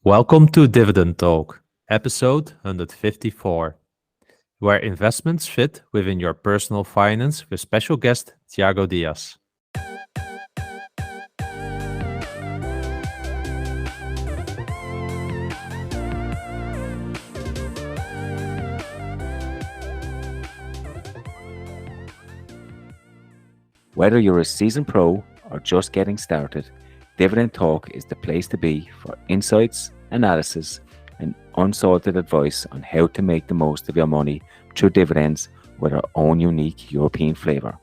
Welcome to Dividend Talk, episode 154, where investments fit within your personal finance with special guest Tiago Dias. Whether you're a seasoned pro or just getting started, Dividend Talk is the place to be for insights, analysis, and unsalted advice on how to make the most of your money through dividends with our own unique European flavour.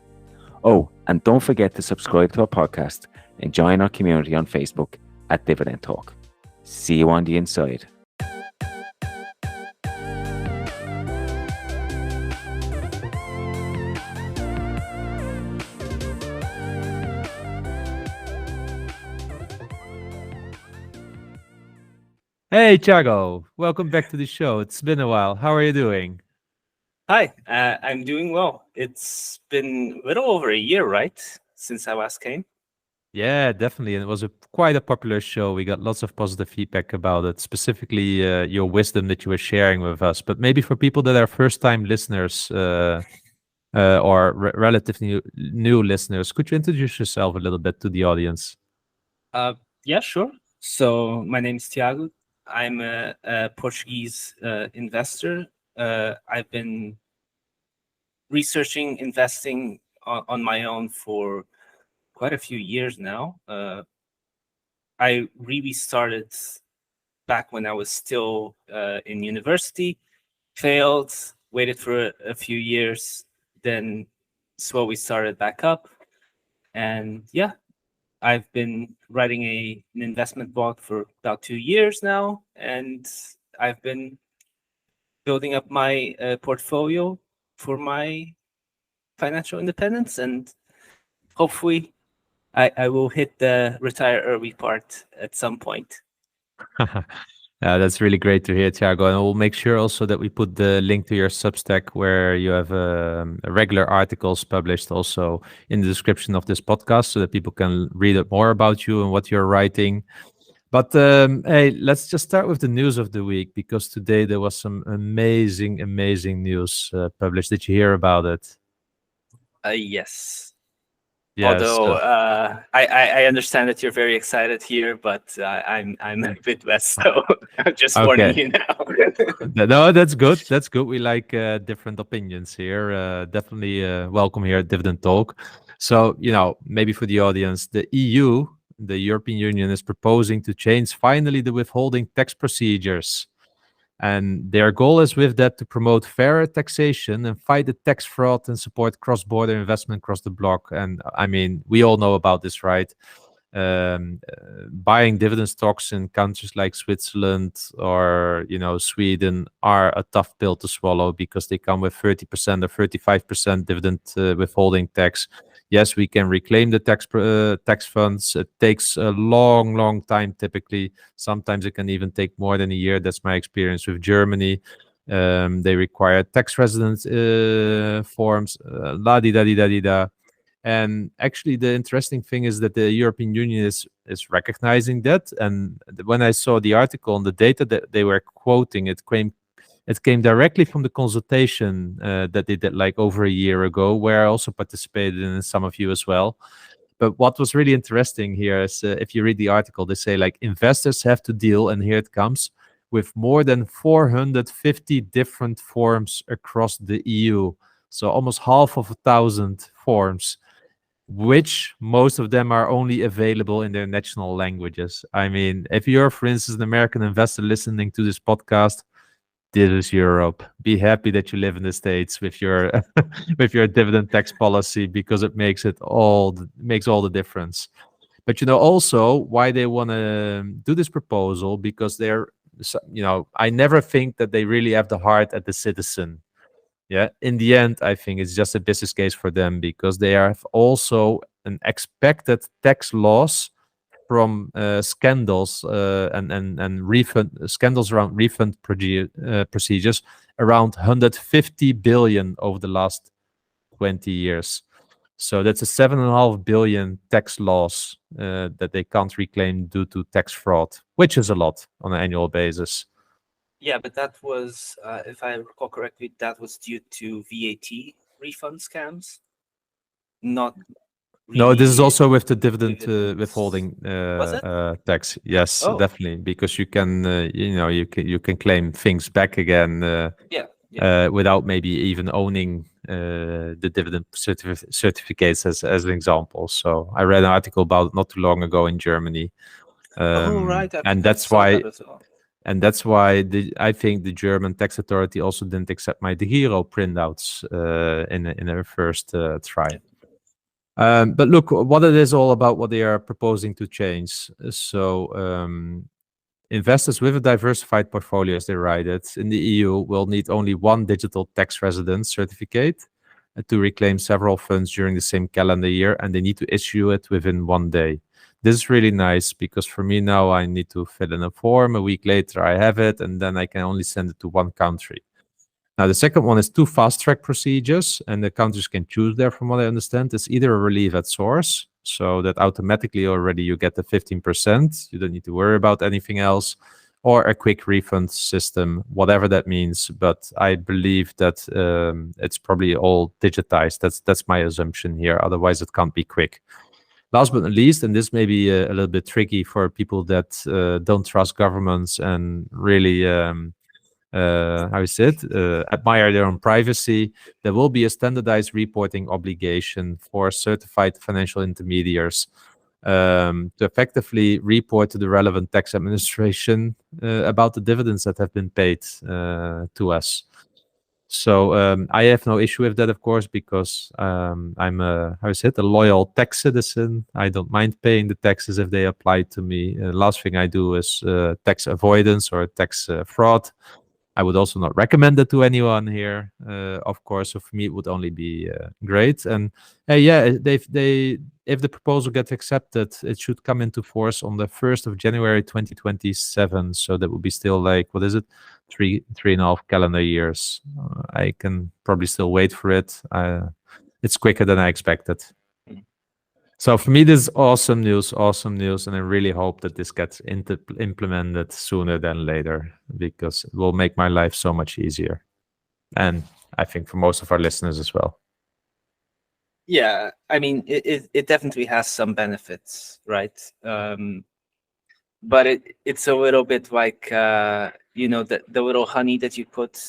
Oh, and don't forget to subscribe to our podcast and join our community on Facebook at Dividend Talk. See you on the inside. Hey, Tiago, welcome back to the show. It's been a while. How are you doing? Hi, I'm doing well. It's been a little over a year, right, since I last came? Yeah, definitely. And it was quite a popular show. We got lots of positive feedback about it, specifically your wisdom that you were sharing with us. But maybe for people that are first-time listeners or relatively new listeners, could you introduce yourself a little bit to the audience? Yeah, sure. So my name is Tiago. I'm a Portuguese investor. I've been researching investing on my own for quite a few years now. I really started back when I was still in university, failed, waited for a few years, then slowly started back up. And yeah, I've been writing an investment blog for about 2 years now, and I've been building up my portfolio for my financial independence, and hopefully I will hit the retire early part at some point. That's really great to hear, Tiago. And we'll make sure also that we put the link to your Substack where you have regular articles published also in the description of this podcast so that people can read more about you and what you're writing. But hey, let's just start with the news of the week because today there was some amazing news published. Did you hear about it? Yes. Yes. Although I understand that you're very excited here, but I'm a bit less so. I'm just warning you now. No, that's good. That's good. We like different opinions here. Definitely welcome here at Dividend Talk. So, maybe for the audience, the EU, the European Union, is proposing to change finally the withholding tax procedures. And their goal is with that to promote fairer taxation and fight the tax fraud and support cross-border investment across the bloc. And I mean, we all know about this, right? Buying dividend stocks in countries like Switzerland or Sweden are a tough pill to swallow because they come with 30% or 35% dividend withholding tax. Yes, we can reclaim the tax funds. It takes a long time typically. Sometimes it can even take more than a year. That's my experience with Germany. They require tax residence forms, la-di-da-di-da-di-da. And actually, the interesting thing is that the European Union is recognizing that. And when I saw the article and the data that they were quoting, it came directly from the consultation that they did like over a year ago, where I also participated in, some of you as well. But what was really interesting here is if you read the article, they say like investors have to deal, and here it comes, with more than 450 different forms across the EU. So almost 500,000 forms, which most of them are only available in their national languages. I mean, if you're, for instance, an American investor listening to this podcast, this is Europe. Be happy that you live in the States with your with your dividend tax policy because it makes all the difference. But also why they want to do this proposal, because I never think that they really have the heart at the citizen. Yeah, in the end, I think it's just a business case for them because they have also an expected tax loss from scandals and refund scandals around refund procedures around 150 billion over the last 20 years. So that's a 7.5 billion tax loss that they can't reclaim due to tax fraud, which is a lot on an annual basis. Yeah, but that was, if I recall correctly, that was due to VAT refund scams, not No, this is really also with the dividend dividends. withholding Was it? tax. Yes, Oh. definitely, because you can, you can claim things back again Yeah. without maybe even owning the dividend certificates as an example. So I read an article about it not too long ago in Germany, Oh, right. and I that's saw why. that as well. And that's why I think the German tax authority also didn't accept my DEGIRO printouts in their first try. But look, what it is all about, what they are proposing to change. So investors with a diversified portfolio, as they write it, in the EU will need only one digital tax residence certificate to reclaim several funds during the same calendar year, and they need to issue it within 1 day. This is really nice because for me now, I need to fill in a form. A week later, I have it, and then I can only send it to one country. Now, the second one is 2 fast-track procedures, and the countries can choose there, from what I understand. It's either a relief at source, so that automatically already you get the 15%. You don't need to worry about anything else, or a quick refund system, whatever that means. But I believe that it's probably all digitized. That's my assumption here. Otherwise, it can't be quick. Last but not least, and this may be a little bit tricky for people that don't trust governments and really, how is it, admire their own privacy, there will be a standardized reporting obligation for certified financial intermediaries to effectively report to the relevant tax administration about the dividends that have been paid to us. So I have no issue with that, of course, because I'm a loyal tax citizen. I don't mind paying the taxes if they apply to me. Last thing I do is tax avoidance or tax fraud. I would also not recommend it to anyone here, of course. So for me, it would only be great. And yeah, they if the proposal gets accepted, it should come into force on the 1st of January 2027. So that would be still like, what is it, 3.5 calendar years. I can probably still wait for it. It's quicker than I expected. So for me, this is awesome news, and I really hope that this gets implemented sooner than later, because it will make my life so much easier. And I think for most of our listeners as well. Yeah, I mean, it definitely has some benefits, right? But it's a little bit like the little honey that you put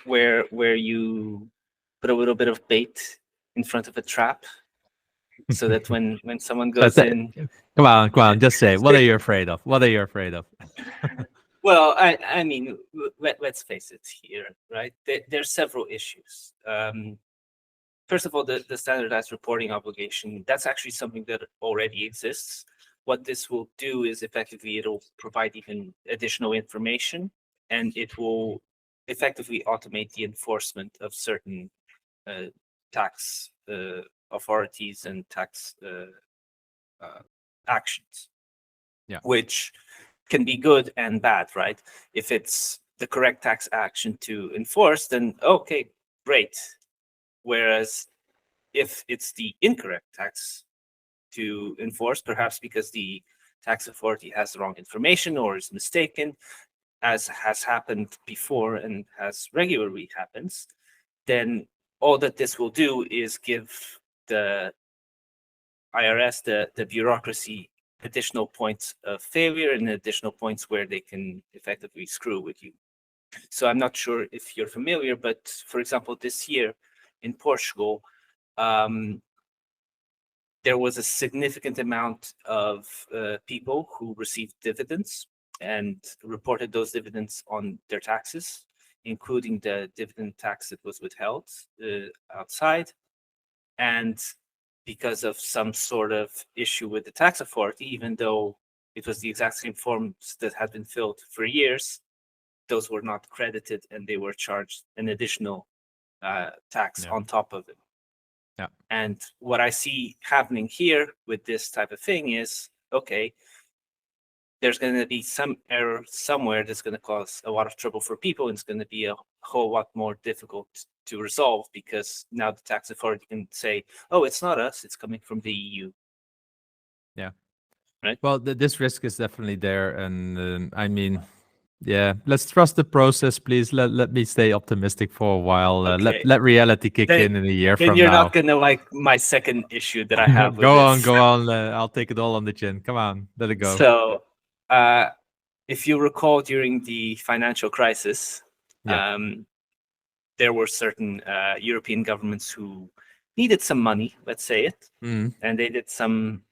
where you put a little bit of bait in front of a trap, so that when someone goes in. Come on, just say, what are you afraid of? What are you afraid of? Well, I mean, let's face it here, right? There's several issues. First of all, the standardized reporting obligation, that's actually something that already exists. What this will do is effectively it'll provide even additional information, and it will effectively automate the enforcement of certain tax authorities and tax actions. Yeah. Which can be good and bad, right? If it's the correct tax action to enforce, then okay, great. Whereas if it's the incorrect tax to enforce, perhaps because the tax authority has the wrong information or is mistaken, as has happened before and as regularly happens, then all that this will do is give the IRS, the bureaucracy, additional points of failure and additional points where they can effectively screw with you. So I'm not sure if you're familiar, but for example, this year in Portugal, there was a significant amount of people who received dividends and reported those dividends on their taxes, including the dividend tax that was withheld outside. And because of some sort of issue with the tax authority, even though it was the exact same forms that had been filled for years, those were not credited and they were charged an additional tax on top of it. Yeah. And what I see happening here with this type of thing is, okay, there's going to be some error somewhere that's going to cause a lot of trouble for people, and it's going to be a whole lot more difficult to resolve, because now the tax authority can say, oh, it's not us, it's coming from the EU. Yeah. Right. Well, this risk is definitely there, and I mean, yeah, let's trust the process, please. Let me stay optimistic for a while. Okay. Let reality kick Then- in a year Then from you're now. not going to like my second issue that I have with Go this. on, go on. I'll take it all on the chin. Come on, let it go. So, if you recall, during the financial crisis, Yeah. there were certain European governments who needed some money, let's say it, Mm. and they did some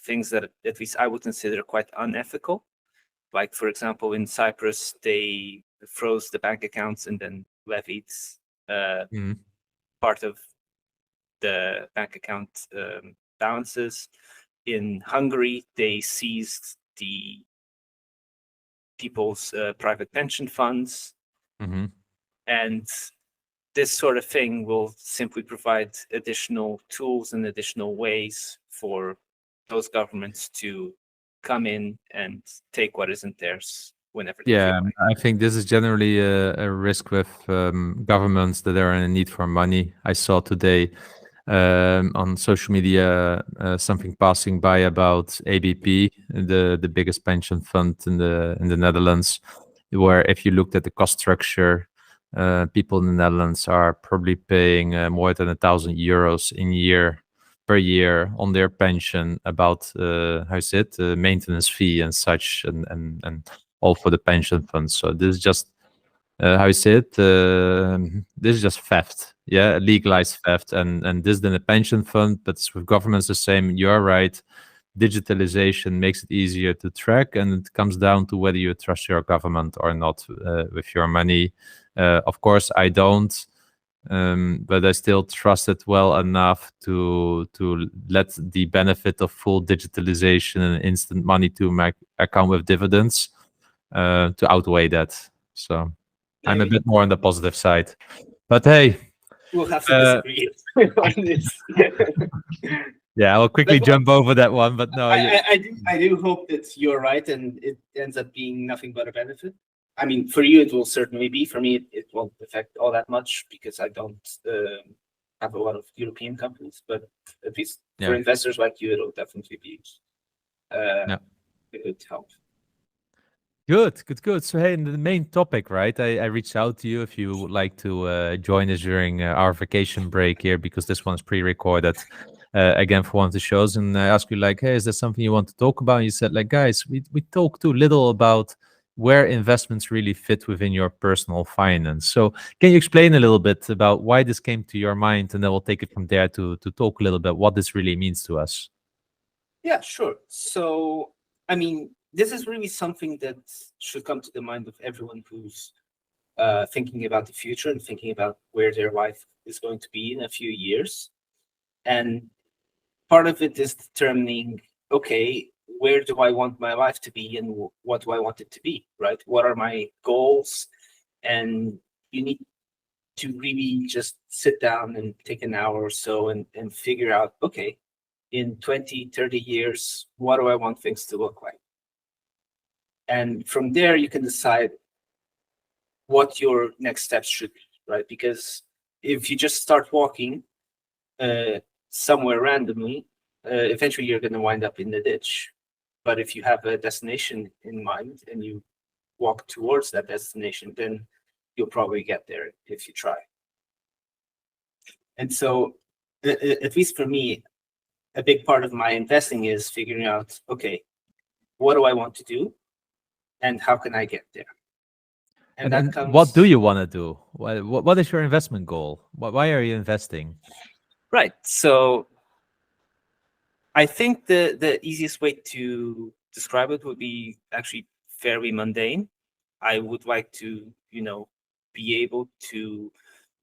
things that at least I would consider quite unethical. Like, for example, in Cyprus, they froze the bank accounts and then levied Mm. part of the bank account balances. In Hungary, they seized the people's private pension funds. Mm-hmm. And this sort of thing will simply provide additional tools and additional ways for those governments to come in and take what isn't theirs whenever they Yeah, feel like. I think this is generally a risk with governments that are in a need for money. I saw today on social media something passing by about ABP, the biggest pension fund in the Netherlands, where if you looked at the cost structure, people in the Netherlands are probably paying more than €1,000 per year on their pension, about how is it, maintenance fee and such, and all for the pension funds. So this is just how you say it. This is just theft, yeah, legalized theft, and this then a pension fund, but with governments the same. You're right. Digitalization makes it easier to track, and it comes down to whether you trust your government or not with your money. Of course, I don't. But I still trust it well enough to let the benefit of full digitalization and instant money to my account with dividends to outweigh that. So I'm a bit more on the positive side. But hey, We'll have to disagree on this. yeah, I'll quickly jump over that one. But no, I do hope that you're right and it ends up being nothing but a benefit. I mean, for you, it will certainly be. For me, it won't affect all that much because I don't have a lot of European companies. But at least for investors like you, it'll definitely be a good help. Good. So, hey, the main topic, right? I reached out to you if you would like to join us during our vacation break here, because this one's pre-recorded again for one of the shows. And I asked you, like, hey, is there something you want to talk about? And you said, like, guys, we talk too little about where investments really fit within your personal finance. So can you explain a little bit about why this came to your mind? And then we'll take it from there to talk a little bit what this really means to us. Yeah, sure. So, I mean, this is really something that should come to the mind of everyone who's thinking about the future and thinking about where their life is going to be in a few years. And part of it is determining, okay, where do I want my life to be and what do I want it to be, right? What are my goals? And you need to really just sit down and take an hour or so and figure out, okay, in 20, 30 years, what do I want things to look like? And from there, you can decide what your next steps should be, right? Because if you just start walking somewhere randomly, eventually you're going to wind up in the ditch. But if you have a destination in mind and you walk towards that destination, then you'll probably get there if you try. And so, at least for me, a big part of my investing is figuring out, okay, what do I want to do and how can I get there? And that comes... what do you want to do? What is your investment goal? Why are you investing? Right. So I think the easiest way to describe it would be actually fairly mundane. I would like to, be able to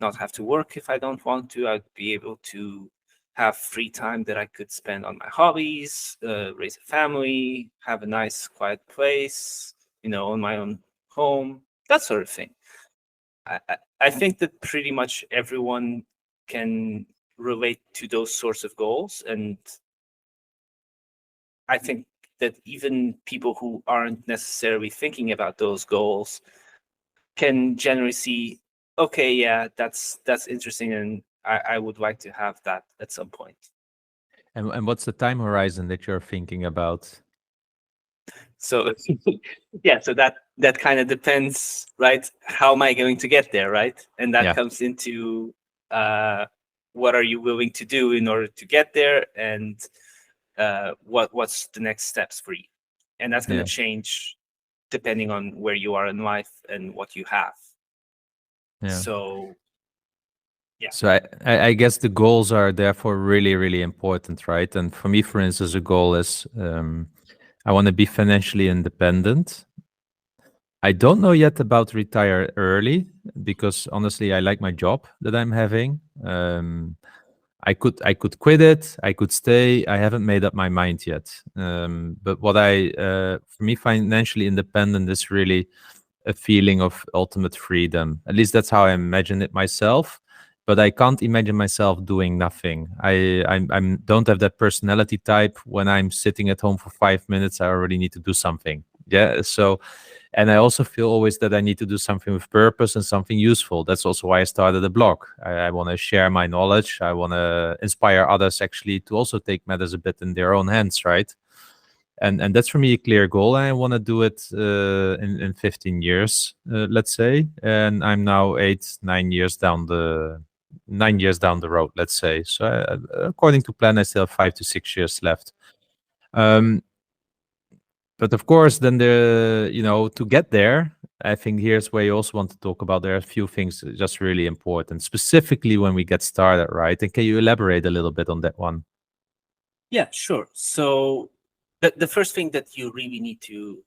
not have to work if I don't want to. I'd be able to have free time that I could spend on my hobbies, raise a family, have a nice quiet place, on my own home, that sort of thing. I think that pretty much everyone can relate to those sorts of goals. And I think that even people who aren't necessarily thinking about those goals can generally see, okay, yeah, that's interesting, and I would like to have that at some point. And what's the time horizon that you're thinking about? So yeah, so that kind of depends, right? How am I going to get there, right? And that Yeah. comes into what are you willing to do in order to get there, and what's the next steps for you, and that's going to change depending on where you are in life and what you have. Yeah. So yeah. So I guess the goals are therefore really, really important, right? And for me, for instance, a goal is I want to be financially independent. I don't know yet about retire early because honestly, I like my job that I'm having. I could quit it. I could stay. I haven't made up my mind yet. But what for me, financially independent is really a feeling of ultimate freedom. At least that's how I imagine it myself. But I can't imagine myself doing nothing. I don't have that personality type. When I'm sitting at home for 5 minutes, I already need to do something. Yeah. So, and I also feel always that I need to do something with purpose and something useful. That's also why I started a blog. I want to share my knowledge. I want to inspire others actually to also take matters a bit in their own hands, right? And that's for me a clear goal. I want to do it in 15 years, let's say. And I'm now 9 years down the 9 years down the road, let's say. So according to plan, I still have 5 to 6 years left. But of course, then to get there, I think here's where you also want to talk about. There are a few things just really important, specifically when we get started, right? And can you elaborate a little bit on that one? Yeah, sure. So the first thing that you really need to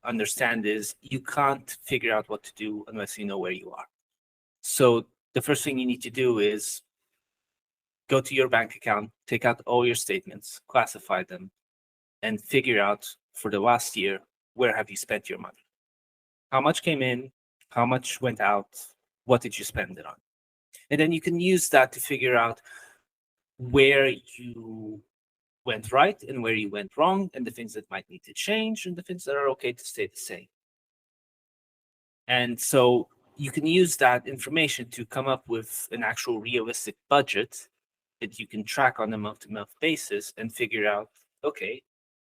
understand is you can't figure out what to do unless you know where you are. So the first thing you need to do is go to your bank account, take out all your statements, classify them, and figure out for the last year, where have you spent your money? How much came in? How much went out? What did you spend it on? And then you can use that to figure out where you went right and where you went wrong, and the things that might need to change and the things that are okay to stay the same. And so you can use that information to come up with an actual realistic budget that you can track on a month-to-month basis and figure out, okay,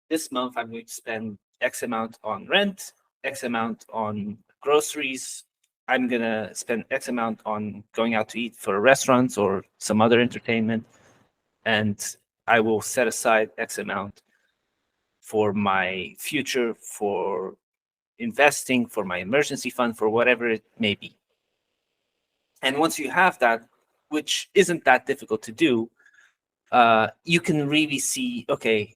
this month I'm going to spend X amount on rent, X amount on groceries. I'm going to spend X amount on going out to eat for restaurants or some other entertainment. And I will set aside X amount for my future, for investing, for my emergency fund, for whatever it may be. And once you have that, which isn't that difficult to do, you can really see, okay,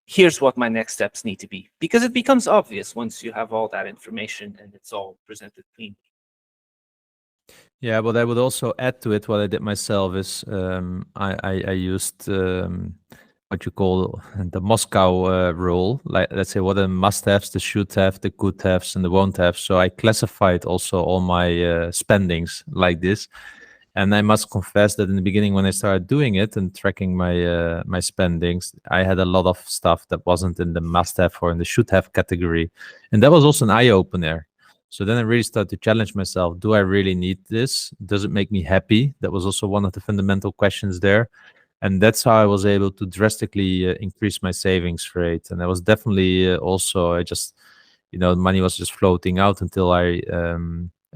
here's what my next steps need to be, because it becomes obvious once you have all that information and it's all presented cleanly. Yeah, what I would also add to it, what I did myself is I used what you call the Moscow rule. Like, let's say, what are the must-haves, the should-have, the could-haves, and the won't-have. So I classified also all my spendings like this. And I must confess that in the beginning, when I started doing it and tracking my spendings, I had a lot of stuff that wasn't in the must-have or in the should-have category, and that was also an eye-opener. So then I really started to challenge myself. Do I really need this? Does it make me happy? That was also one of the fundamental questions there. And that's how I was able to drastically increase my savings rate. And I was definitely I just, money was just floating out until I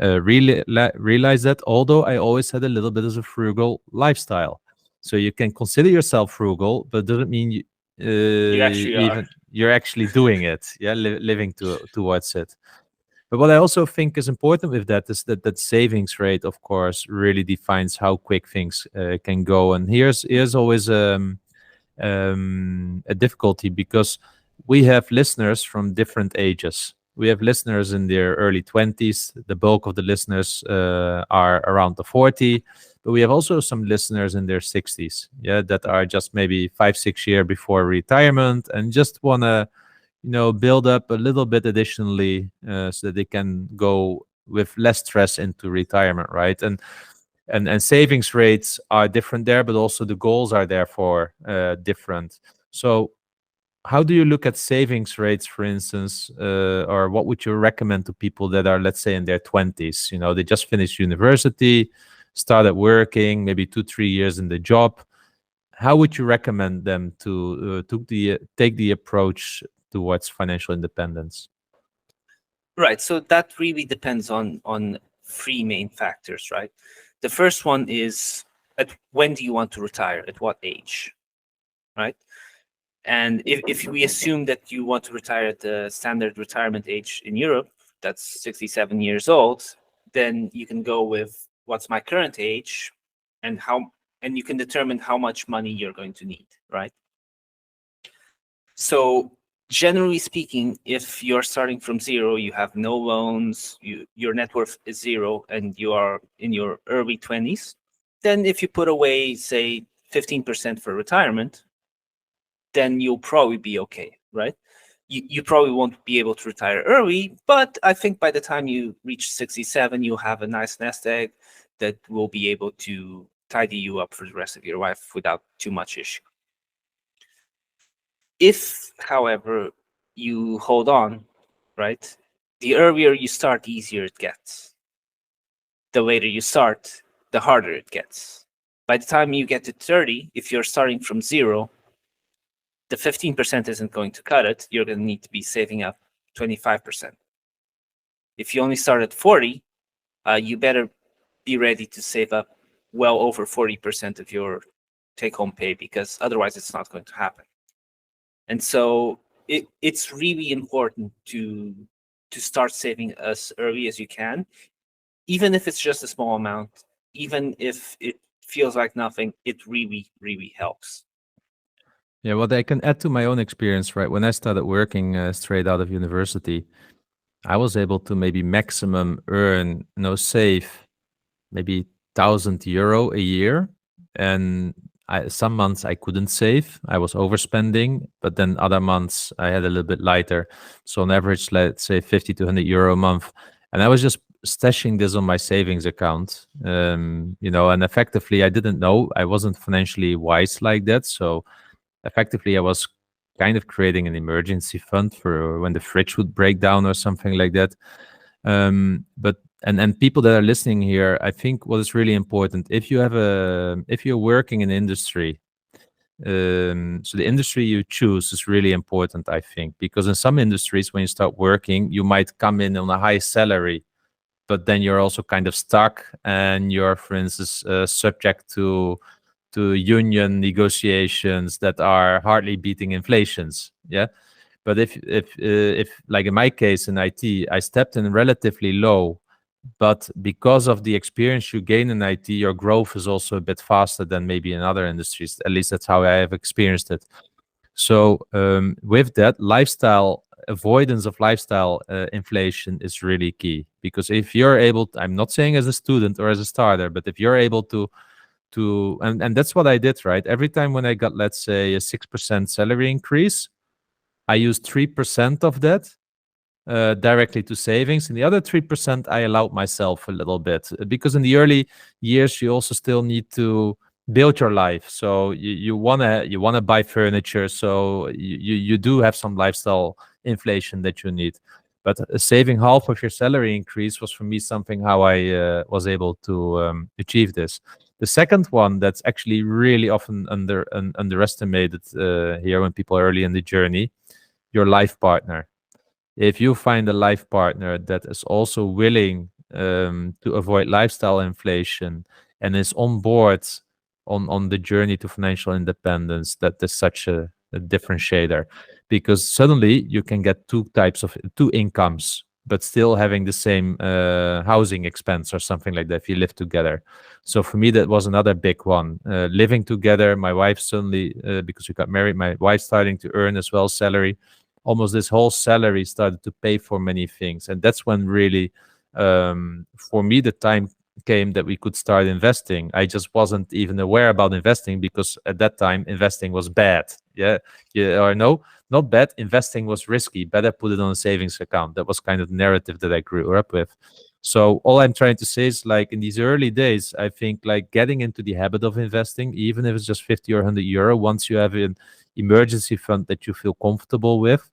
really realized that, although I always had a little bit of a frugal lifestyle. So you can consider yourself frugal, but doesn't mean You actually are. you're actually doing it. Yeah, living towards it. But what I also think is important with that is that savings rate, of course, really defines how quick things can go. And here's always a difficulty, because we have listeners from different ages. We have listeners in their early 20s. The bulk of the listeners are around the 40, but we have also some listeners in their 60s, yeah, that are just maybe 5-6 years before retirement and just want to build up a little bit additionally so that they can go with less stress into retirement, right? And savings rates are different there, but also the goals are therefore different. So how do you look at savings rates, for instance, or what would you recommend to people that are, let's say, in their 20s? You know, they just finished university, started working, maybe 2-3 years in the job. How would you recommend them to take the approach towards financial independence? Right. So that really depends on three main factors, right? The first one is when do you want to retire? At what age? Right. And if we assume that you want to retire at the standard retirement age in Europe, that's 67 years old, then you can go with what's my current age and you can determine how much money you're going to need, right? So generally speaking, if you're starting from zero, you have no loans, your net worth is zero, and you are in your early 20s, then if you put away, say, 15% for retirement, then you'll probably be okay, right? You probably won't be able to retire early, but I think by the time you reach 67, you'll have a nice nest egg that will be able to tidy you up for the rest of your life without too much issue. If, however, you hold on, right, the earlier you start, the easier it gets. The later you start, the harder it gets. By the time you get to 30, if you're starting from zero, the 15% isn't going to cut it. You're going to need to be saving up 25%. If you only start at 40, you better be ready to save up well over 40% of your take-home pay, because otherwise it's not going to happen. And so it's really important to start saving as early as you can, even if it's just a small amount, even if it feels like nothing, it really, really helps. Yeah, what I can add to my own experience, right? When I started working straight out of university, I was able to maybe maximum earn, save maybe €1,000 a year. And some months I couldn't save. I was overspending, but then other months I had a little bit lighter. So on average, let's say 50 to €100 a month. And I was just stashing this on my savings account, and effectively I didn't know. I wasn't financially wise like that. So effectively I was kind of creating an emergency fund for when the fridge would break down or something like that. But people that are listening here, I think what is really important, if you're working in industry, so the industry you choose is really important, I think, because in some industries, when you start working, you might come in on a high salary, but then you're also kind of stuck, and you're, for instance, subject to union negotiations that are hardly beating inflations. Yeah. But if like in my case in IT, I stepped in relatively low, but because of the experience you gain in IT, your growth is also a bit faster than maybe in other industries. At least that's how I have experienced it. So with that, avoidance of lifestyle inflation is really key, because if you're able to, I'm not saying as a student or as a starter, but if you're able to and that's what I did, right? Every time when I got, let's say, a 6% salary increase, I used 3% of that directly to savings, and the other 3% I allowed myself a little bit, because in the early years you also still need to build your life. So you wanna buy furniture, so you do have some lifestyle inflation that you need. But saving half of your salary increase was for me something how I was able to achieve this. The second one that's actually really often underestimated here when people are early in the journey, your life partner. If you find a life partner that is also willing to avoid lifestyle inflation and is on board on the journey to financial independence, that is such a differentiator, because suddenly you can get two incomes, but still having the same housing expense or something like that if you live together. So for me, that was another big one. Living together, my wife suddenly, because we got married, my wife starting to earn as well salary. Almost this whole salary started to pay for many things. And that's when really, for me, the time came that we could start investing. I just wasn't even aware about investing, because at that time, investing was bad. Yeah. Or no, not bad. Investing was risky. Better put it on a savings account. That was kind of the narrative that I grew up with. So all I'm trying to say is, like, in these early days, I think, like, getting into the habit of investing, even if it's just 50 or 100 euro, once you have an emergency fund that you feel comfortable with,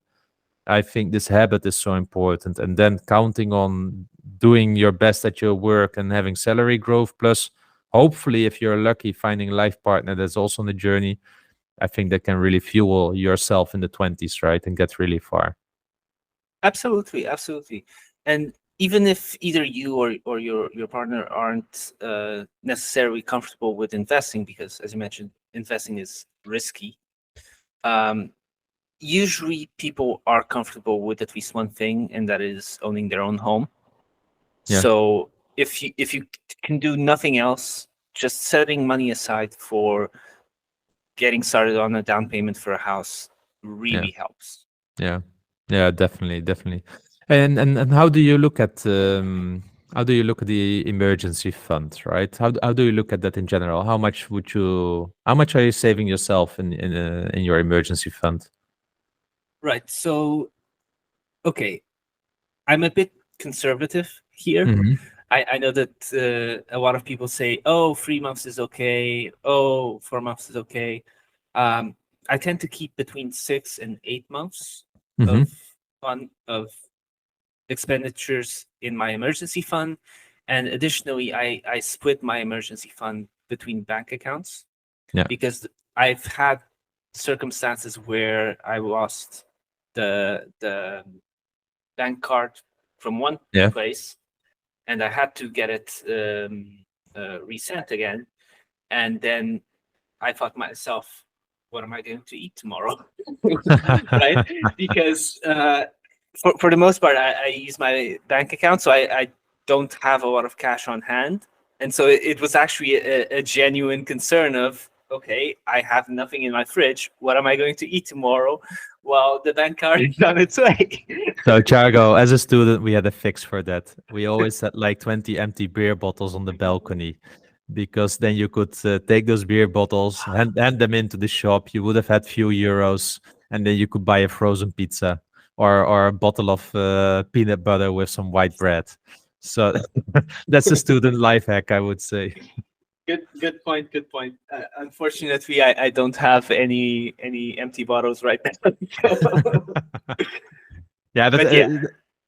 I think this habit is so important. And then counting on doing your best at your work and having salary growth, plus hopefully, if you're lucky, finding a life partner that's also on the journey, I think that can really fuel yourself in the 20s, right? And get really far. Absolutely, absolutely. And even if either you or your partner aren't necessarily comfortable with investing, because as you mentioned, investing is risky. Usually people are comfortable with at least one thing, and that is owning their own home. Yeah. So if you can do nothing else, just setting money aside for getting started on a down payment for a house really helps. Yeah, yeah, definitely, definitely. And how do you look at the emergency fund, right? How do you look at that in general? How much are you saving yourself in your emergency fund? Right. So, okay, I'm a bit conservative here. Mhm. I know that a lot of people say, "Oh, 3 months is okay. Oh, 4 months is okay." I tend to keep between 6 and 8 months Mhm. of fun of expenditures in my emergency fund, and additionally, I split my emergency fund between bank accounts Yeah. because I've had circumstances where I lost the bank card from one Yeah. place, and I had to get it resent again. And then I thought to myself, what am I going to eat tomorrow? Right? Because for the most part, I use my bank account, so I don't have a lot of cash on hand. And so it was actually a genuine concern of, okay, I have nothing in my fridge. What am I going to eat tomorrow? Well, the bank card is on its way. So, Thiago, as a student, we had a fix for that. We always had like 20 empty beer bottles on the balcony, because then you could take those beer bottles, hand them into the shop. You would have had few euros, and then you could buy a frozen pizza or a bottle of peanut butter with some white bread. So that's a student life hack, I would say. Good point. Good point. Unfortunately, I don't have any empty bottles right now. Yeah, but But yeah,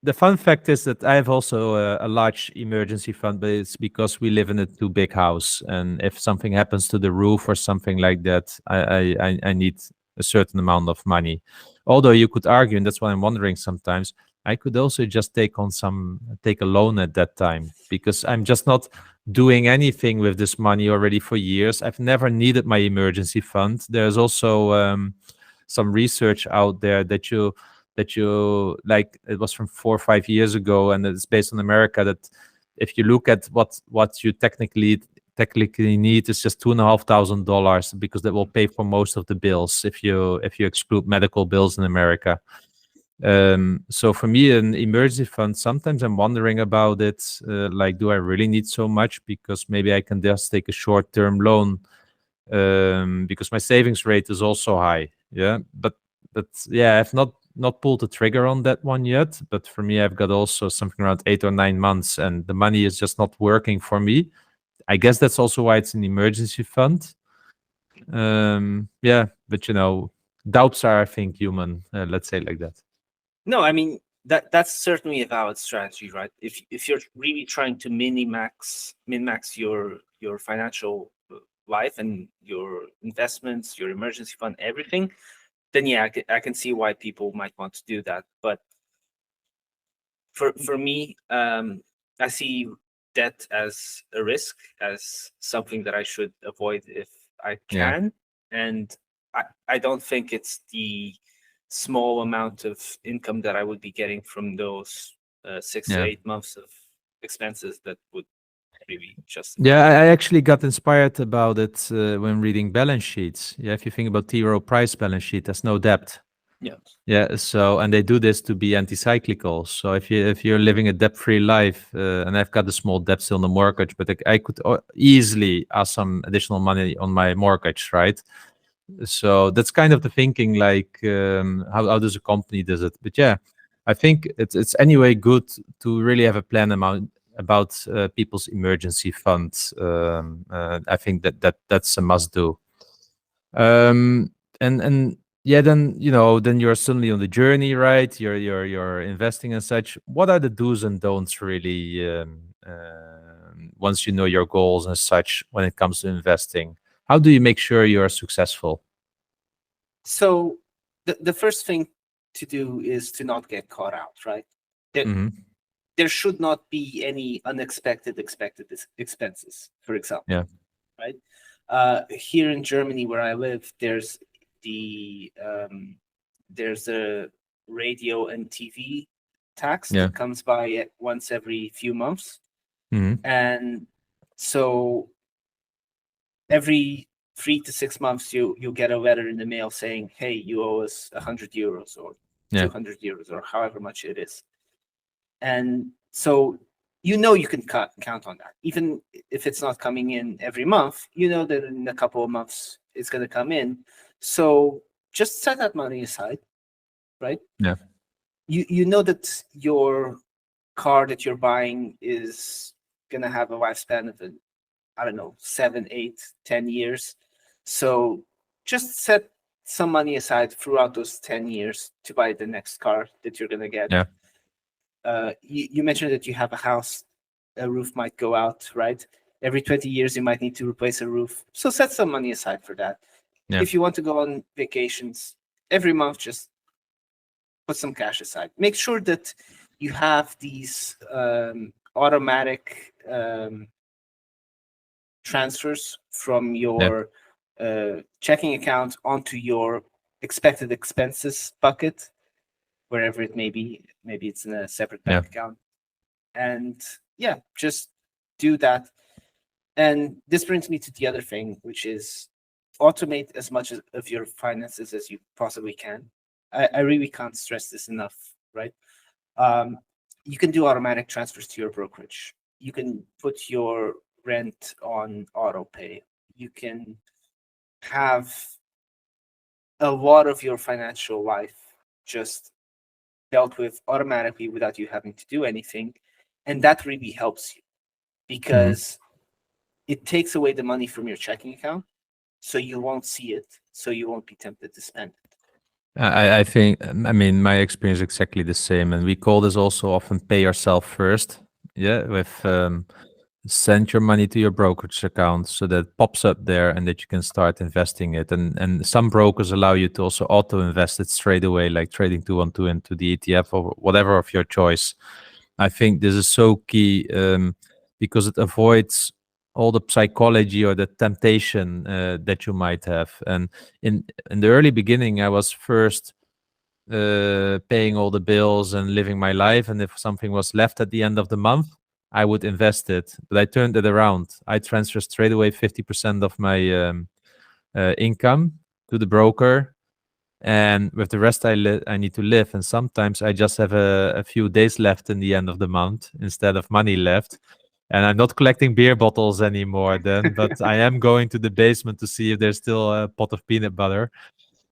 the fun fact is that I have also a large emergency fund, but it's because we live in a too big house, and if something happens to the roof or something like that, I need a certain amount of money. Although you could argue, and that's what I'm wondering sometimes, I could also just take a loan at that time, because I'm just not doing anything with this money already for years. I've never needed my emergency fund. There's also some research out there that you like, it was from 4 or 5 years ago, and it's based on America, that if you look at what you technically need, is just $2,500, because that will pay for most of the bills if you exclude medical bills in America. So for me, an emergency fund, sometimes I'm wondering about it, like, do I really need so much? Because maybe I can just take a short-term loan, because my savings rate is also high. Yeah, but yeah, I've not pulled the trigger on that one yet. But for me, I've got also something around 8 or 9 months, and the money is just not working for me. I guess that's also why it's an emergency fund. Yeah, but doubts are, I think, human. Let's say like that. no, I mean that's certainly a valid strategy, right? If you're really trying to min max your financial life and your investments, your emergency fund, everything, then yeah, I can see why people might want to do that. But for me, I see debt as a risk, as something that I should avoid if I Yeah. can. And I don't think it's the small amount of income that I would be getting from those 6 to 8 months of expenses that would really justify. Yeah, I actually got inspired about it when reading balance sheets. Yeah, if you think about T. Rowe Price balance sheet, there's no debt. Yeah. Yeah, so, and they do this to be anti-cyclical. So if you're living a debt-free life, and I've got a small debt still on the mortgage, but I could easily ask some additional money on my mortgage, right? So that's kind of the thinking, like, how does a company does it? But yeah, I think it's anyway good to really have a about people's emergency funds. I think that's a must do. And yeah, then then you're suddenly on the journey, right? You're investing and such. What are the do's and don'ts really? Once you know your goals and such, when it comes to investing, how do you make sure you are successful? So the first thing to do is to not get caught out, right? There, Hmm. there should not be any unexpected expected expenses, for example, Yeah. right? Here in Germany, where I live, the there's a radio and TV tax Yeah. that comes by once every few months, Hmm. and so every 3 to 6 months you'll get a letter in the mail saying, hey, you owe us 100 euros or Yeah. 200 euros or however much it is. And so you can count on that. Even if it's not coming in every month, you know that in a couple of months it's going to come in. So just set that money aside, right? Yeah. You know that your car that you're buying is going to have a lifespan of, I don't know, 7, 8, 10 years. So just set some money aside throughout those 10 years to buy the next car that you're going to get. Yeah. You mentioned that you have a house, a roof might go out, right? Every 20 years, you might need to replace a roof. So set some money aside for that. Yeah. If you want to go on vacations, every month, just put some cash aside. Make sure that you have these automatic transfers from your checking account onto your expected expenses bucket, wherever it may be. Maybe it's in a separate bank account. And yeah, just do that. And this brings me to the other thing, which is automate as much of your finances as you possibly can. I really can't stress this enough, right? You can do automatic transfers to your brokerage. You can put your rent on auto pay. You can have a lot of your financial life just dealt with automatically without you having to do anything. And that really helps you because it takes away the money from your checking account. So you won't see it. So you won't be tempted to spend it. I think, I mean, my experience is exactly the same. And we call this also often pay yourself first. Yeah. With send your money to your brokerage account so that it pops up there and that you can start investing it. And some brokers allow you to also auto invest it straight away, like trading 212 into the ETF or whatever of your choice. I think this is so key because it avoids all the psychology or the temptation that you might have. And in the early beginning, I was first paying all the bills and living my life. And if something was left at the end of the month, I would invest it. But I turned it around. I transferred straight away 50% of my income to the broker. And with the rest, I need to live. And sometimes I just have a few days left in the end of the month instead of money left. And I'm not collecting beer bottles anymore then, but I am going to the basement to see if there's still a pot of peanut butter.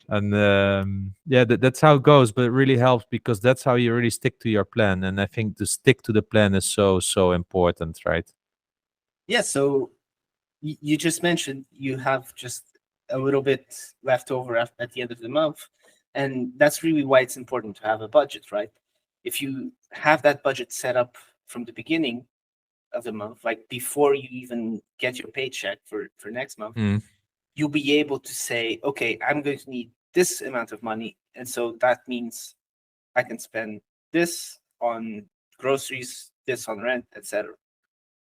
And yeah, that's how it goes. But it really helps because that's how you really stick to your plan. And I think to stick to the plan is so important, right? Yeah. So you just mentioned you have just a little bit left over at the end of the month. And that's really why it's important to have a budget, right? If you have that budget set up from the beginning of the month, like before you even get your paycheck for next month, you'll be able to say, okay, I'm going to need this amount of money. And so that means I can spend this on groceries, this on rent, etc.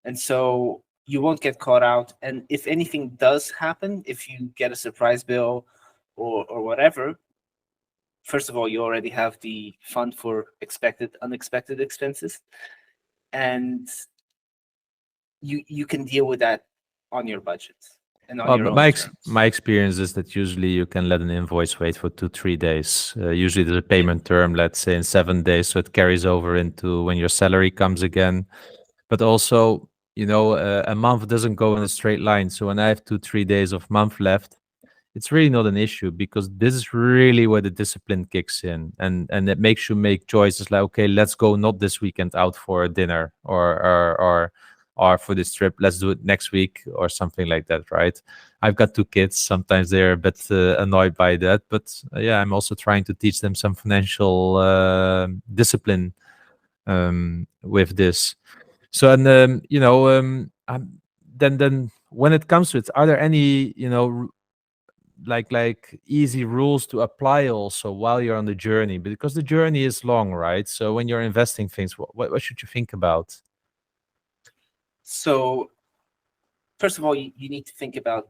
And so you won't get caught out. And if anything does happen, if you get a surprise bill or whatever, first of all, you already have the fund for unexpected expenses. And you can deal with that on your budget and on your But own terms. my experience is that usually you can let an invoice wait for 2-3 days. Usually there's a payment term, let's say in 7 days, so it carries over into when your salary comes again. But also, a month doesn't go in a straight line. So when I have 2-3 days of month left, it's really not an issue, because this is really where the discipline kicks in, and it makes you make choices like, okay, let's go not this weekend out for a dinner, or for this trip, let's do it next week or something like that, right? I've got two kids. Sometimes they're a bit annoyed by that, but yeah, I'm also trying to teach them some financial discipline with this. So, and then when it comes to it, are there any like easy rules to apply also while you're on the journey? Because the journey is long, right? So when you're investing things, what should you think about? So first of all, you need to think about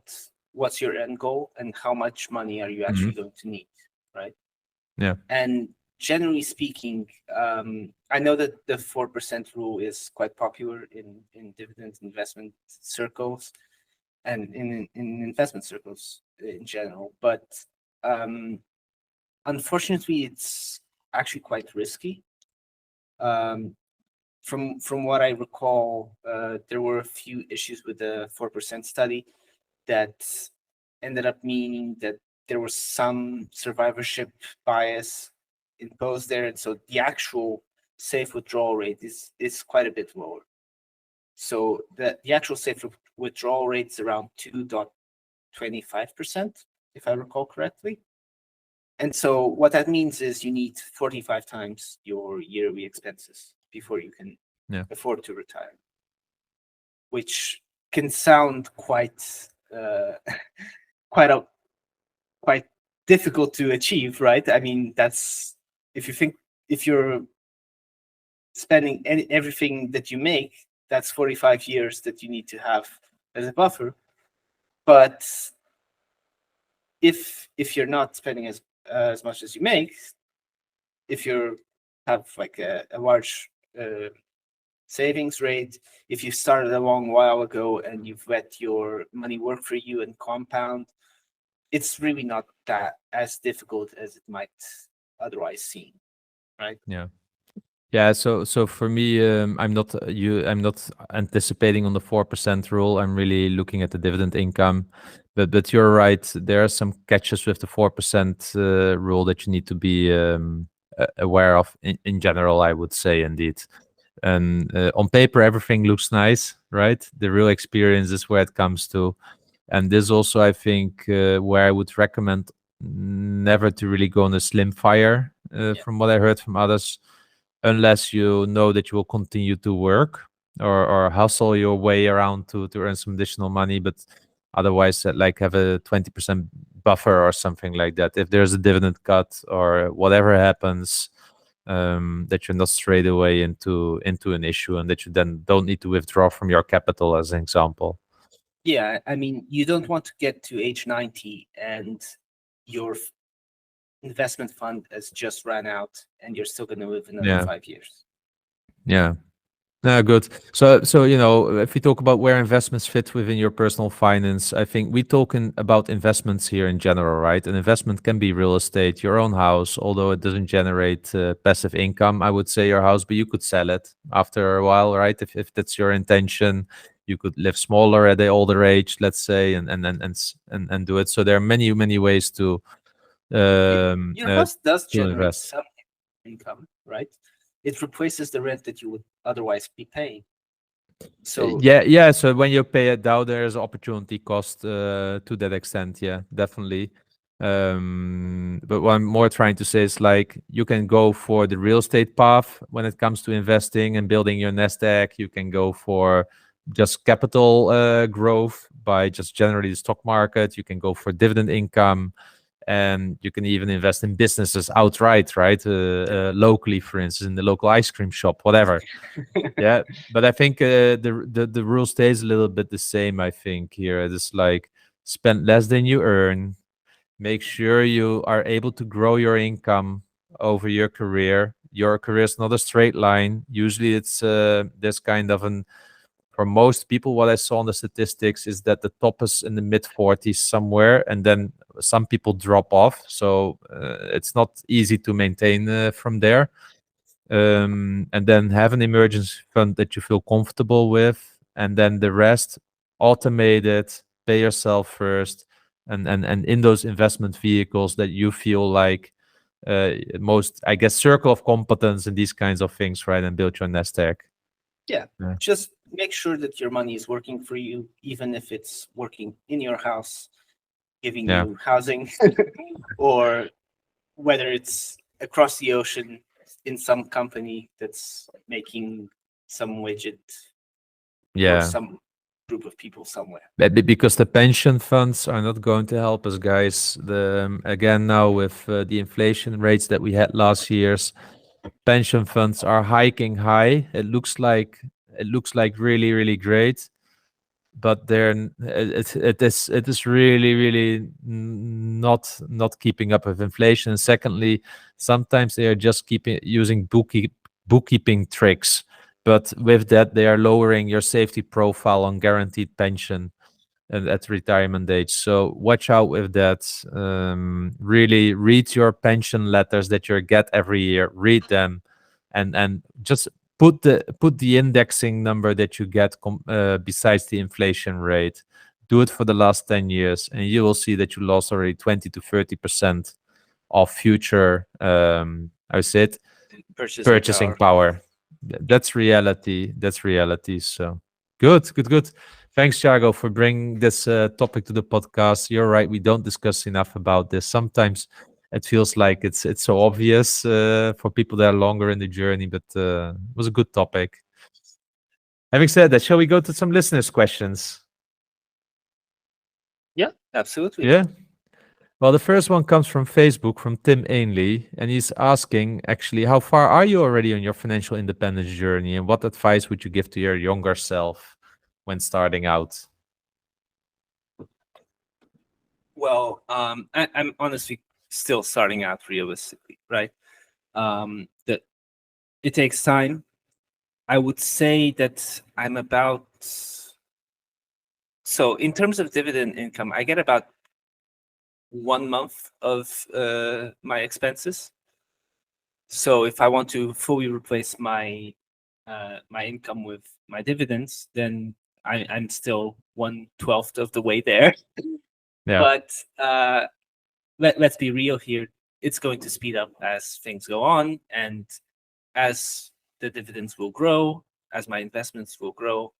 what's your end goal and how much money are you actually going to need, right? Yeah. And generally speaking, I know that the 4% rule is quite popular in dividend investment circles and in investment circles in general, but unfortunately, it's actually quite risky. From what I recall, there were a few issues with the 4% study that ended up meaning that there was some survivorship bias imposed there, and so the actual safe withdrawal rate is quite a bit lower. So the actual safe withdrawal rate is around 2.25%, if I recall correctly. And so what that means is you need 45 times your yearly expenses before you can afford to retire, which can sound quite quite difficult to achieve, right? I mean, that's if you're spending everything that you make, that's 45 years that you need to have as a buffer. But if you're not spending as much as you make, if you have like a large savings rate, if you started a long while ago and you've let your money work for you and compound, it's really not that as difficult as it might otherwise seem, right? Yeah, so for me, I'm not anticipating on the 4% rule. I'm really looking at the dividend income, but you're right. There are some catches with the 4% rule that you need to be aware of. In general, I would say, indeed. And on paper, everything looks nice, right? The real experience is where it comes to, and this also, I think, where I would recommend never to really go on a slim fire, from what I heard from others, unless you know that you will continue to work or hustle your way around to earn some additional money. But otherwise, like have a 20% buffer or something like that. If there's a dividend cut or whatever happens, that you're not straight away into an issue, and that you then don't need to withdraw from your capital, as an example. Yeah, I mean, you don't want to get to age 90 and your investment fund has just ran out and you're still going to live another 5 years. Yeah. No, good. So if we talk about where investments fit within your personal finance, I think we're talking about investments here in general, right? An investment can be real estate, your own house, although it doesn't generate passive income, I would say, your house, but you could sell it after a while, right? If that's your intention, you could live smaller at the older age, let's say, and do it. So there are many ways to your house does generate invest. some income, right? It replaces the rent that you would otherwise be paying. So yeah. So when you pay it down, there's opportunity cost to that extent. Yeah, definitely. But what I'm more trying to say is, like, you can go for the real estate path when it comes to investing and building your nest egg. You can go for just capital growth by just generally the stock market. You can go for dividend income. And you can even invest in businesses outright, right? Locally, for instance, in the local ice cream shop, whatever. Yeah, but I think the rule stays a little bit the same. I think here it's like, spend less than you earn. Make sure you are able to grow your income over your career. Your career is not a straight line. Usually, it's there's kind of an, for most people, what I saw in the statistics is that the top is in the mid 40s somewhere, and then some people drop off. So it's not easy to maintain from there. And then have an emergency fund that you feel comfortable with, and then the rest, automate it, pay yourself first, and in those investment vehicles that you feel like most, I guess, circle of competence in these kinds of things, right? And build your nest egg. Yeah. Yeah. Just make sure that your money is working for you, even if it's working in your house, giving Yeah. you housing, or whether it's across the ocean in some company that's making some widget for Yeah. some group of people somewhere. Because the pension funds are not going to help us, guys. Again, now with the inflation rates that we had last year's, pension funds are hiking high. It looks like really, really great, but it is really not keeping up with inflation. And secondly, sometimes they are just using bookkeeping tricks, but with that they are lowering your safety profile on guaranteed pension and at retirement age. So watch out with that. Really read your pension letters that you get every year. Read them, and just put the indexing number that you get besides the inflation rate. Do it for the last 10 years, and you will see that you lost already 20 to 30% of future. I said purchasing power. That's reality. That's reality. So good. Thanks, Thiago, for bringing this topic to the podcast. You're right. We don't discuss enough about this. Sometimes it feels like it's so obvious for people that are longer in the journey, but it was a good topic. Having said that, shall we go to some listeners' questions? Yeah, absolutely. Yeah. Well, the first one comes from Facebook, from Tim Ainley, and he's asking, actually, how far are you already on your financial independence journey, and what advice would you give to your younger self when starting out? Well, I'm honestly still starting out realistically, right? That it takes time. I would say that I'm about, so in terms of dividend income, I get about 1 month of my expenses. So if I want to fully replace my my income with my dividends, then I'm still 1/12 of the way there. Yeah. But let's be real here. It's going to speed up as things go on, and as the dividends will grow, as my investments will grow,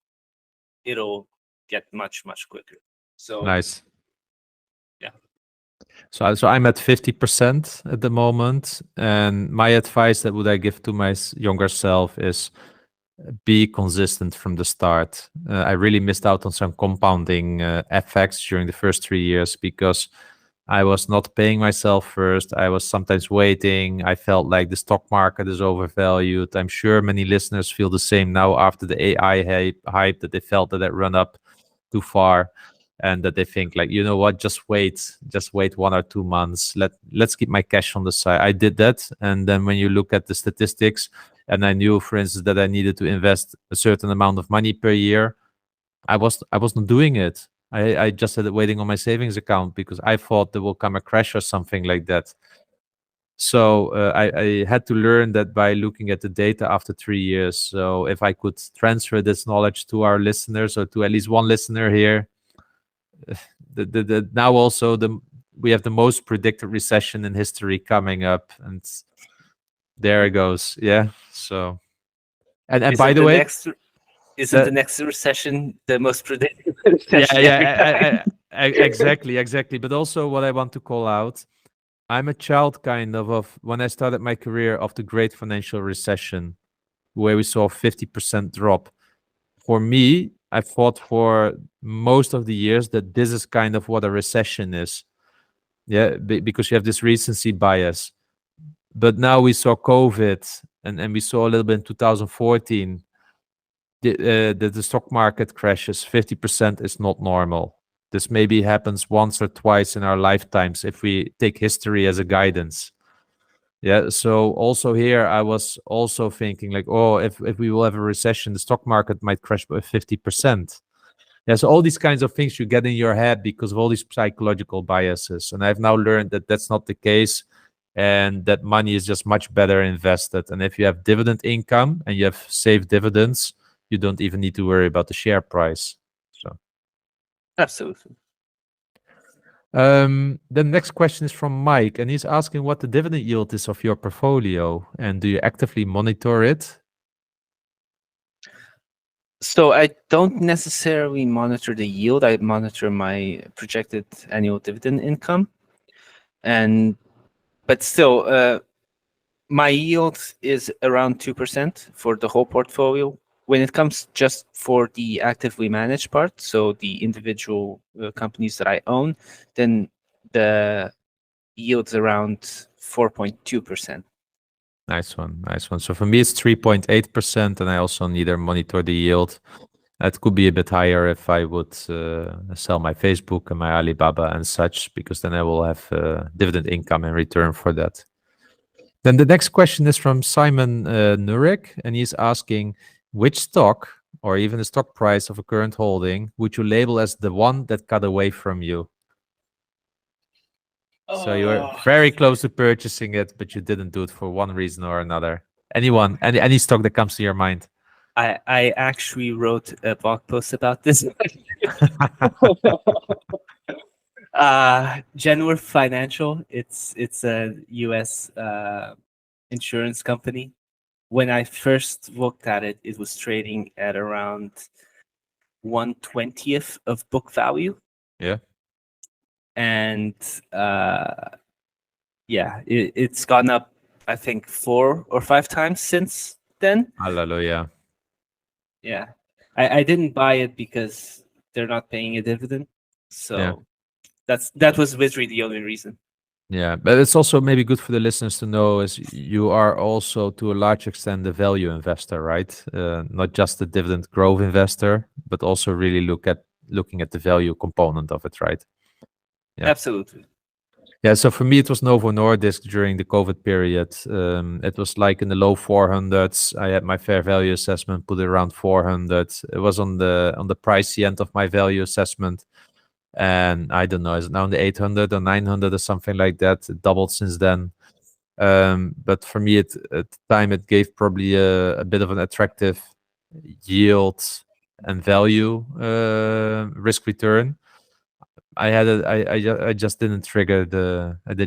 it'll get much quicker. So Nice. yeah. So I'm at 50% at the moment, and my advice that would I give to my younger self is be consistent from the start. I really missed out on some compounding effects during the first 3 years because I was not paying myself first. I was sometimes waiting. I felt like the stock market is overvalued. I'm sure many listeners feel the same now after the AI hype that they felt that it run up too far, and that they think like, you know what, just wait 1 or 2 months. Let's keep my cash on the side. I did that, and then when you look at the statistics, and I knew, for instance, that I needed to invest a certain amount of money per year, I wasn't doing it. I just had it waiting on my savings account because I thought there will come a crash or something like that. So I had to learn that by looking at the data after 3 years. So if I could transfer this knowledge to our listeners, or to at least one listener here, now also we have the most predicted recession in history coming up, and there it goes. Yeah. So and by the way, Isn't the next recession the most predictable yeah, recession every time? exactly. But also, what I want to call out, I'm a child kind of when I started my career of the Great Financial Recession, where we saw a 50% drop. For me, I thought for most of the years that this is kind of what a recession is. Yeah, because you have this recency bias. But now we saw COVID, and we saw a little bit in 2014. The stock market crashes. 50% is not normal. This maybe happens once or twice in our lifetimes if we take history as a guidance. Yeah. So also here, I was also thinking like, oh, if we will have a recession, the stock market might crash by 50%. Yeah. So all these kinds of things you get in your head because of all these psychological biases. And I've now learned that that's not the case, and that money is just much better invested. And if you have dividend income and you have saved dividends, you don't even need to worry about the share price. So Absolutely. The next question is from Mike, and he's asking what the dividend yield is of your portfolio, and do you actively monitor it? So I don't necessarily monitor the yield. I monitor my projected annual dividend income, but still, my yield is around 2% for the whole portfolio. When it comes just for the actively managed part, so the individual companies that I own, then the yield's around 4.2%. Nice one, nice one. So for me, it's 3.8%, and I also neither monitor the yield. That could be a bit higher if I would sell my Facebook and my Alibaba and such, because then I will have dividend income in return for that. Then the next question is from Simon Nurek, and he's asking, which stock or even the stock price of a current holding would you label as the one that got away from you? So you were very close to purchasing it, but you didn't do it for one reason or another. Any stock that comes to your mind? I actually wrote a blog post about this. Genworth Financial. It's a U.S. Insurance company. When I first looked at it, it was trading at around 1/20th of book value. Yeah. And it's gone up, I think, 4 or 5 times since then. Hallelujah. Yeah. I didn't buy it because they're not paying a dividend. So that was literally the only reason. Yeah, but it's also maybe good for the listeners to know is you are also to a large extent the value investor, right? Not just the dividend growth investor, but also really looking at the value component of it, right? Yeah. Absolutely. Yeah, so for me, it was Novo Nordisk during the COVID period. It was like in the low 400s. I had my fair value assessment put it around 400. It was on the pricey end of my value assessment. And I don't know, is it now in the 800 or 900 or something like that? It doubled since then. But for me, at the time, it gave probably a bit of an attractive yield and value risk return. I just didn't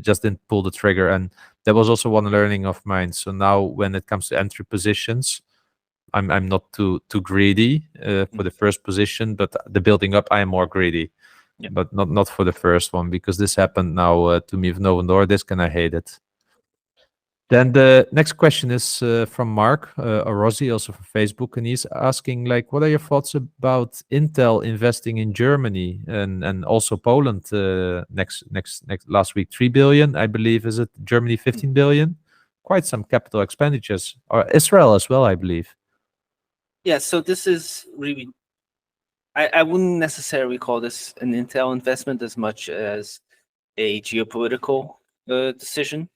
just didn't pull the trigger, and that was also one learning of mine. So now, when it comes to entry positions, I'm not too greedy for the first position, but the building up, I am more greedy. Yeah. But not for the first one, because this happened now to me with Novo Nordisk, and I hate it. Then the next question is from Mark Orozzi, also from Facebook, and he's asking, like, what are your thoughts about Intel investing in Germany and also Poland next last week, 3 billion, I believe, is it Germany 15 billion? Quite some capital expenditures, or Israel as well, I believe. Yeah, so this is really, I wouldn't necessarily call this an Intel investment as much as a geopolitical decision,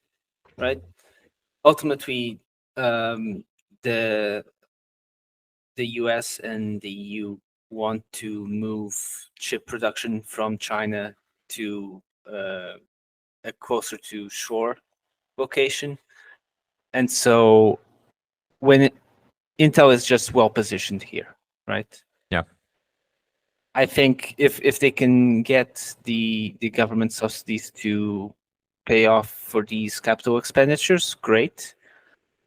right? Ultimately, the US and the EU want to move chip production from China to a closer to shore location, and so Intel is just well positioned here, right? Yeah. I think if they can get the government subsidies to pay off for these capital expenditures, great.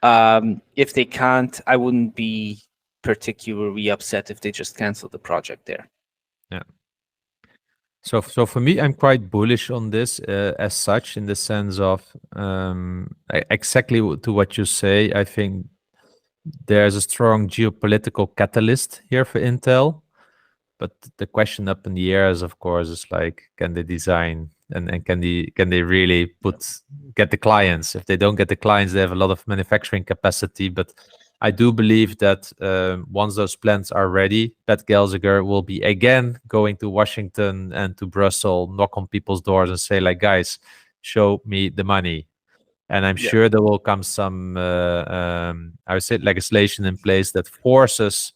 If they can't, I wouldn't be particularly upset if they just cancel the project there. Yeah. So for me, I'm quite bullish on this as such, in the sense of exactly to what you say. I think there's a strong geopolitical catalyst here for Intel. But the question up in the air is, of course, is like, can they design and can they really get the clients? If they don't get the clients, they have a lot of manufacturing capacity. But I do believe that once those plants are ready, Pat Gelsinger will be again going to Washington and to Brussels, knock on people's doors and say, like, guys, show me the money. And I'm sure there will come some, I would say, legislation in place that forces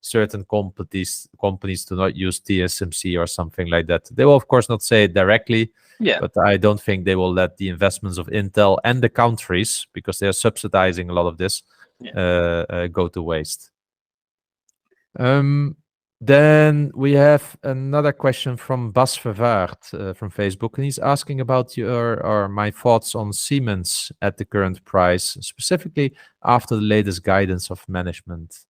certain companies to not use TSMC or something like that. They will, of course, not say it directly, but I don't think they will let the investments of Intel and the countries, because they are subsidizing a lot of this, go to waste. Then we have another question from Bas Vervaart from Facebook, and he's asking about your or my thoughts on Siemens at the current price, specifically after the latest guidance of management.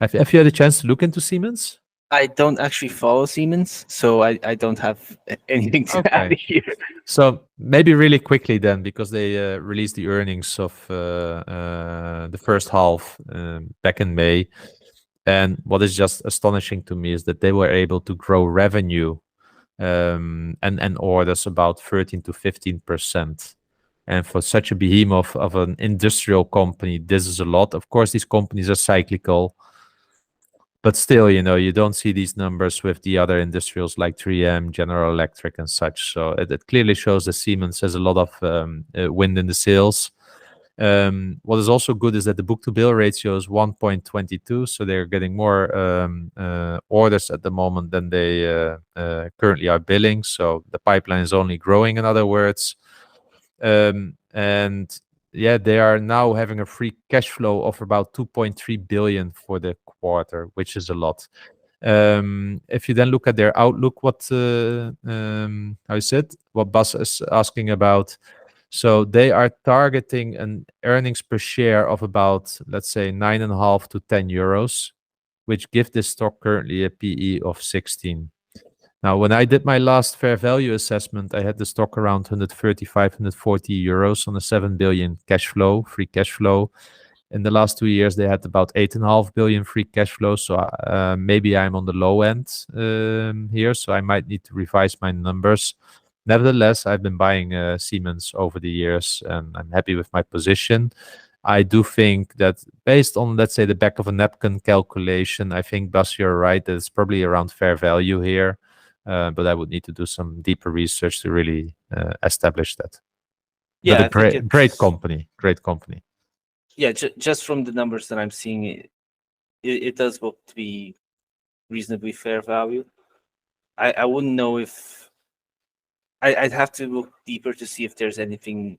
Have you had a chance to look into Siemens? I don't actually follow Siemens, so I don't have anything to add Okay. here. So maybe really quickly then, because they released the earnings of the first half back in May. And what is just astonishing to me is that they were able to grow revenue and orders about 13 to 15%. And for such a behemoth of an industrial company, this is a lot. Of course, these companies are cyclical, but still, you don't see these numbers with the other industrials like 3M, General Electric, and such. So it clearly shows that Siemens has a lot of wind in the sails. What is also good is that the book-to-bill ratio is 1.22, so they're getting more orders at the moment than they currently are billing. So the pipeline is only growing, in other words. And yeah, they are now having a free cash flow of about 2.3 billion for the quarter, which is a lot. If you then look at their outlook, what how is it? What Bas is asking about. So they are targeting an earnings per share of about, let's say, 9.5 to 10 euros, which give this stock currently a PE of 16. Now, when I did my last fair value assessment, I had the stock around 135, 140 euros on a 7 billion cash flow, free cash flow. In the last 2 years, they had about 8.5 billion free cash flow. So maybe I'm on the low end here. So I might need to revise my numbers. Nevertheless, I've been buying Siemens over the years, and I'm happy with my position. I do think that based on, let's say, the back of a napkin calculation, I think, Bas, you're right, that it's probably around fair value here. But I would need to do some deeper research to really establish that. Yeah, But I think great company, great company. Yeah, just from the numbers that I'm seeing, it does look to be reasonably fair value. I wouldn't know if I'd have to look deeper to see if there's anything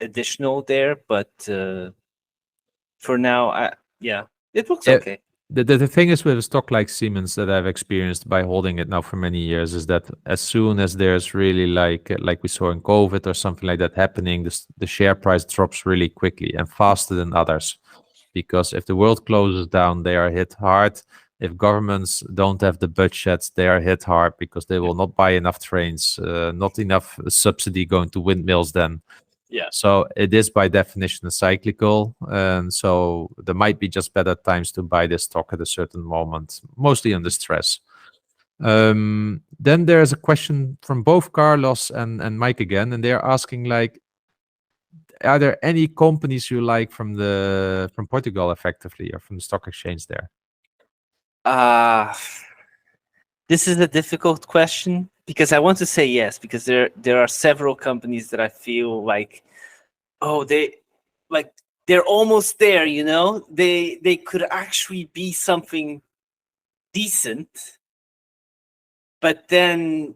additional there, but for now, it looks Yeah, okay. The thing is with a stock like Siemens that I've experienced by holding it now for many years is that as soon as there's really like we saw in COVID or something like that happening, the share price drops really quickly and faster than others. Because if the world closes down, they are hit hard. If governments don't have the budgets, they are hit hard because they will not buy enough trains, not enough subsidy going to windmills then. Yeah. So it is by definition cyclical, and so there might be just better times to buy this stock at a certain moment, mostly under stress. Then there's a question from both Carlos and Mike again, and they're asking like, are there any companies you like from Portugal effectively or from the stock exchange there? This is a difficult question because I want to say yes, because there are several companies that I feel like, oh, they're almost there, they could actually be something decent, but then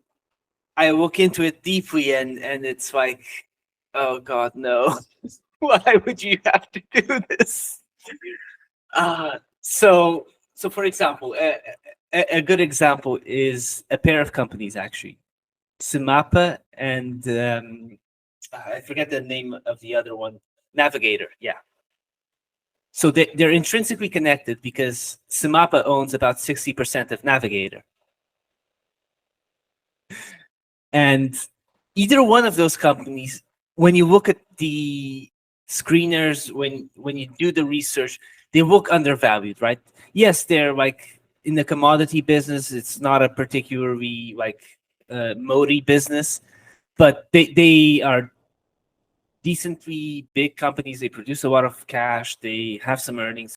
I look into it deeply and it's like, oh God, no. Why would you have to do this? So for example, a good example is a pair of companies actually, Simapa and I forget the name of the other one, Navigator. Yeah. So they're intrinsically connected because Simapa owns about 60% of Navigator. And either one of those companies, when you look at the screeners, when you do the research, they look undervalued, right? Yes, they're like in the commodity business. It's not a particularly like moody business, but they are decently big companies. They produce a lot of cash. They have some earnings.